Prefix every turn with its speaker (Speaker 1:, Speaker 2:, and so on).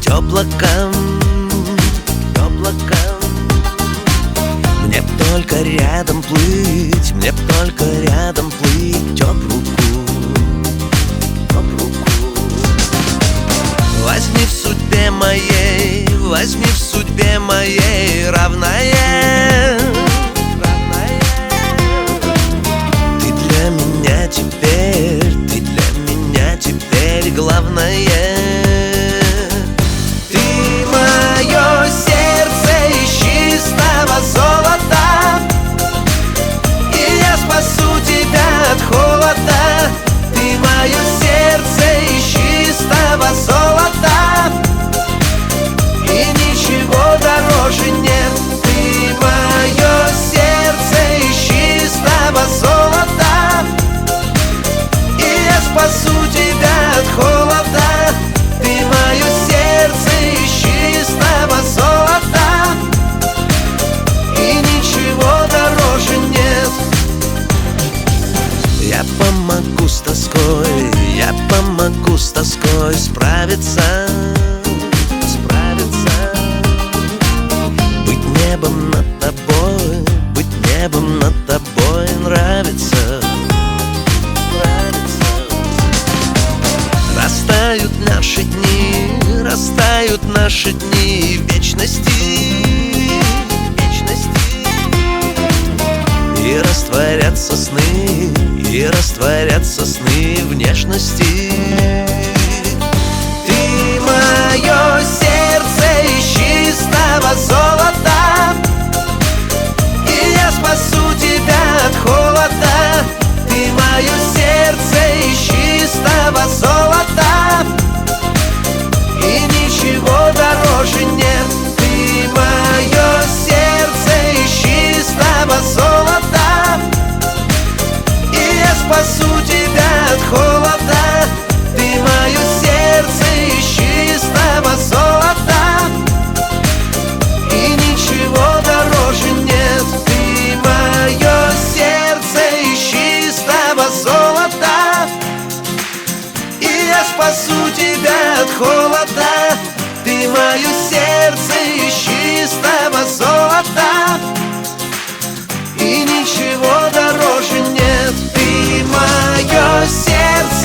Speaker 1: облакам, облакам. Мне б только рядом плыть, мне б только рядом плыть, об руку, об руку. Возьми в судьбе моей, возьми в судьбе моей равная, равная. Ты для меня теперь, ты для меня теперь главное.
Speaker 2: Спасу тебя от холода, ты мое сердце из чистого золота, и ничего дороже нет.
Speaker 1: Я помогу с тоской, я помогу с тоской справиться, справиться. Быть небом над тобой, быть небом над тобой нравится. Растают наши дни, растают наши дни вечности, вечности. И растворятся сны, и растворятся сны внешности.
Speaker 2: Ты мое сердце из чистого золота, и я спасу тебя от холода. Ты мое сердце из чистого золота, и ничего дороже нет. Ты мое сердце из чистого золота, и я спасу тебя от холода. Ты мое сердце из чистого золота, и ничего дороже нет. Ты мое сердце из чистого золота, и я спасу тебя от холода. Ты мое сердце из чистого золота, и ничего дороже нет. Ты мое сердце